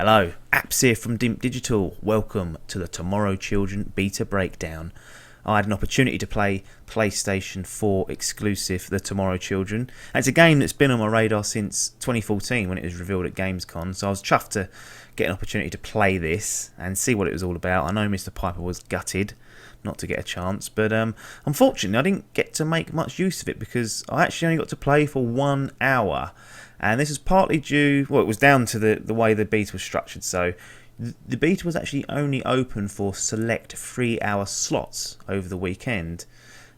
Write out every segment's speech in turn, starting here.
Hello, Apps here from Dimp Digital. Welcome to the Tomorrow Children beta breakdown. I had an opportunity to play PlayStation 4 exclusive The Tomorrow Children. And it's a game that's been on my radar since 2014 when it was revealed at Gamescom, so I was chuffed to get an opportunity to play this and see what it was all about. I know Mr. Piper was gutted not to get a chance, but unfortunately I didn't get to make much use of it because I actually only got to play for 1 hour. And this is partly due, well, it was down to the way the beta was structured. So the beta was actually only open for select 3-hour slots over the weekend.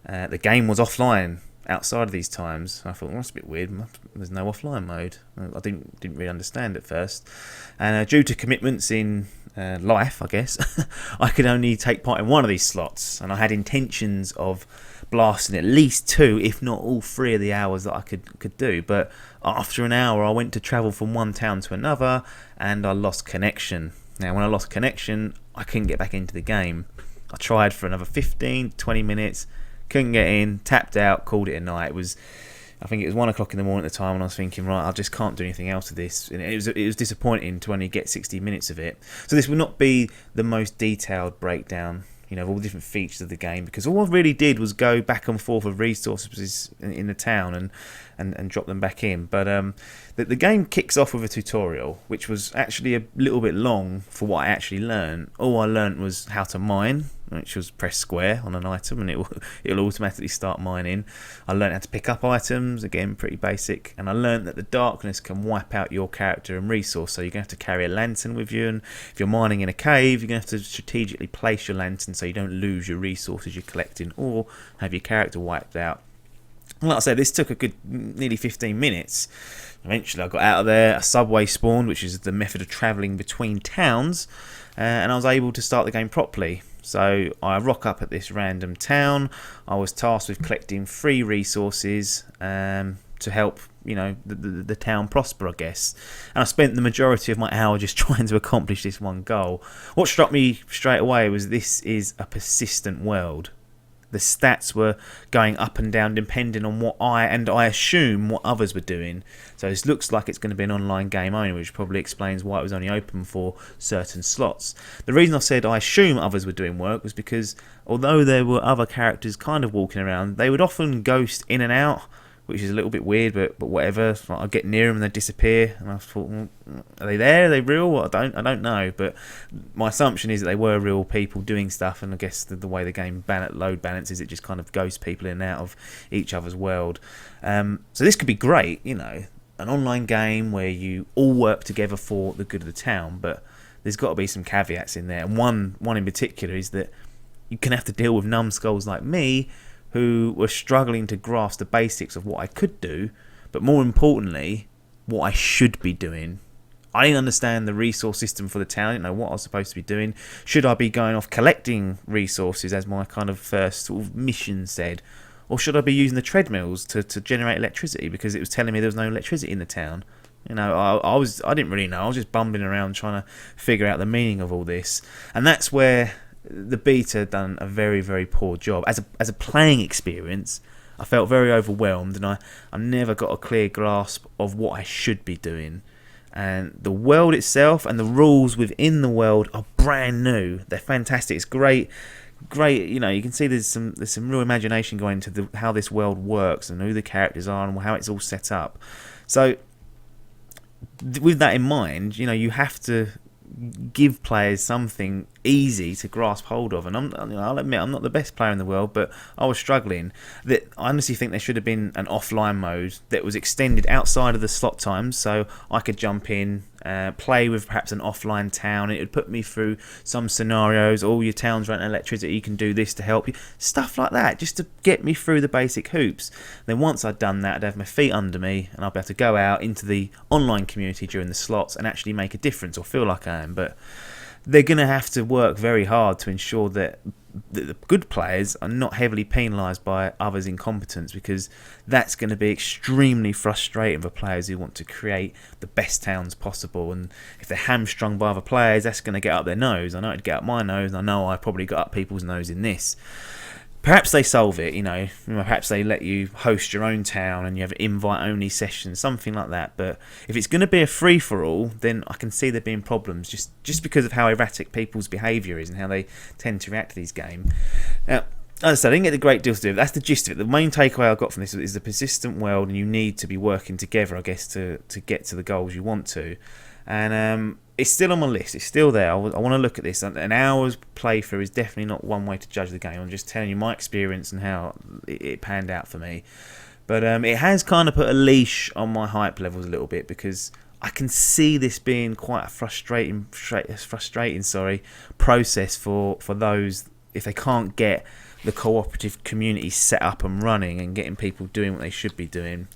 The game was offline outside of these times. I thought, well, that's a bit weird. There's no offline mode. I didn't really understand at first. And due to commitments in life, I guess, I could only take part in one of these slots. And I had intentions of blasting at least 2, if not all 3 of the hours that I could do. But after an hour, I went to travel from one town to another, and I lost connection. Now, when I lost connection, I couldn't get back into the game. I tried for another 15, 20 minutes, couldn't get in, tapped out, called it a night. I think it was 1 o'clock in the morning at the time, and I was thinking, right, I just can't do anything else with this. And it was disappointing to only get 60 minutes of it. So this will not be the most detailed breakdown, of all the different features of the game, because all I really did was go back and forth with resources in the town and drop them back in. But the game kicks off with a tutorial, which was actually a little bit long for what I actually learned. All I learned was how to mine, which was press square on an item and it'll automatically start mining. I learned how to pick up items, again pretty basic, and I learned that the darkness can wipe out your character and resource, so you're going to have to carry a lantern with you, and if you're mining in a cave, you're going to have to strategically place your lantern so you don't lose your resources you're collecting or have your character wiped out. And like I said, this took a good nearly 15 minutes. Eventually I got out of there, a subway spawned, which is the method of travelling between towns, and I was able to start the game properly. So I rock up at this random town. I was tasked with collecting 3 resources to help the town prosper, I guess. And I spent the majority of my hour just trying to accomplish this one goal. What struck me straight away was this is a persistent world. The stats were going up and down depending on what I assume what others were doing. So this looks like it's going to be an online game only, which probably explains why it was only open for certain slots. The reason I said I assume others were doing work was because although there were other characters kind of walking around, they would often ghost in and out, which is a little bit weird, but whatever. Like, I'd get near them and they'd disappear, and I thought, well, are they there? Are they real? I don't know, but my assumption is that they were real people doing stuff, and I guess the way the game load balances, it just kind of ghosts people in and out of each other's world. So this could be great, an online game where you all work together for the good of the town, but there's got to be some caveats in there, and one in particular is that you can have to deal with numbskulls like me, who were struggling to grasp the basics of what I could do, but more importantly, what I should be doing. I didn't understand the resource system for the town. I didn't know what I was supposed to be doing. Should I be going off collecting resources as my kind of first sort of mission said? Or should I be using the treadmills to generate electricity, because it was telling me there was no electricity in the town? I didn't really know. I was just bumbling around trying to figure out the meaning of all this. And that's where the beta done a very, very poor job. As a playing experience, I felt very overwhelmed, and I never got a clear grasp of what I should be doing. And the world itself and the rules within the world are brand new. They're fantastic. It's great. You can see there's some real imagination going into how this world works and who the characters are and how it's all set up. So with that in mind, you have to give players something easy to grasp hold of, and I'll admit I'm not the best player in the world, but I was struggling. I honestly think there should have been an offline mode that was extended outside of the slot times, so I could jump in, play with perhaps an offline town. It would put me through some scenarios. All your towns run electricity, you can do this to help you, stuff like that, just to get me through the basic hoops. Then once I'd done that, I'd have my feet under me and I'd be able to go out into the online community during the slots and actually make a difference, or feel like I am. But they're going to have to work very hard to ensure that the good players are not heavily penalised by others' incompetence, because that's going to be extremely frustrating for players who want to create the best towns possible. And if they're hamstrung by other players, that's going to get up their nose. I know it'd get up my nose, and I know I probably got up people's nose in this. Perhaps they solve it, perhaps they let you host your own town and you have invite-only sessions, something like that. But if it's going to be a free-for-all, then I can see there being problems just because of how erratic people's behaviour is and how they tend to react to these games. Now, as I said, I didn't get the great deal to do it. That's the gist of it. The main takeaway I got from this is the persistent world, and you need to be working together, I guess, to get to the goals you want to. And it's still on my list. It's still there. I want to look at this. An hour's playthrough is definitely not one way to judge the game. I'm just telling you my experience and how it panned out for me. But it has kind of put a leash on my hype levels a little bit, because I can see this being quite a frustrating process for those if they can't get the cooperative community set up and running and getting people doing what they should be doing.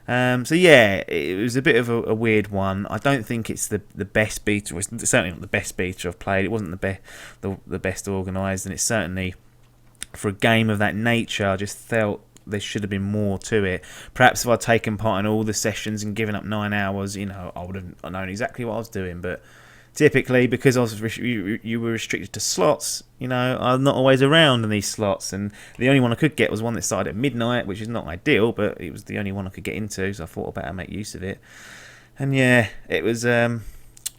So yeah, it was a bit of a weird one. I don't think it's the best beta. It's certainly not the best beta I've played. It wasn't the best organised, and it's certainly, for a game of that nature, I just felt there should have been more to it. Perhaps if I'd taken part in all the sessions and given up 9 hours, I would have known exactly what I was doing. But typically, because you were restricted to slots, I'm not always around in these slots, and the only one I could get was one that started at midnight, which is not ideal, but it was the only one I could get into, so I thought I better make use of it. And yeah, it was a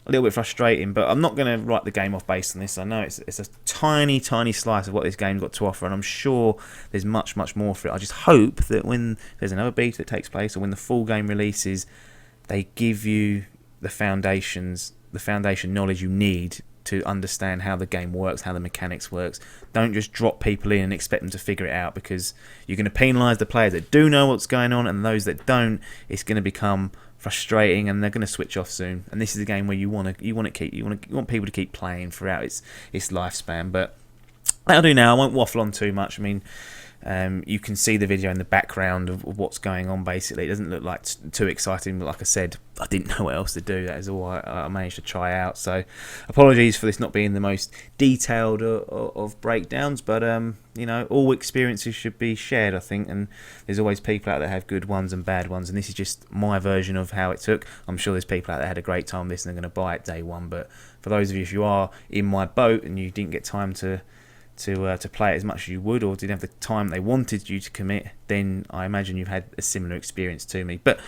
little bit frustrating, but I'm not going to write the game off based on this. I know it's a tiny slice of what this game's got to offer, and I'm sure there's much more for it. I just hope that when there's another beta that takes place, or when the full game releases, they give you the foundation knowledge you need to understand how the game works, how the mechanics works. Don't just drop people in and expect them to figure it out, because you're going to penalise the players that do know what's going on, and those that don't, it's going to become frustrating, and they're going to switch off soon. And this is a game where you want people to keep playing throughout its lifespan. But that'll do now. I won't waffle on too much. I mean, you can see the video in the background of what's going on. Basically, it doesn't look like too exciting, but like I said, I didn't know what else to do. That is all I managed to try out. So apologies for this not being the most detailed of breakdowns, but all experiences should be shared, I think, and there's always people out there that have good ones and bad ones, and this is just my version of how it took. I'm sure there's people out there that had a great time with this and they're going to buy it day one, but for those of you, if you are in my boat and you didn't get time to play it as much as you would, or didn't have the time they wanted you to commit, then I imagine you've had a similar experience to me. But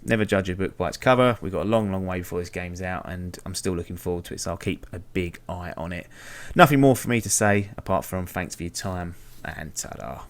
never judge a book by its cover. We've got a long way before this game's out, and I'm still looking forward to it, so I'll keep a big eye on it. Nothing more for me to say apart from thanks for your time, and ta-da.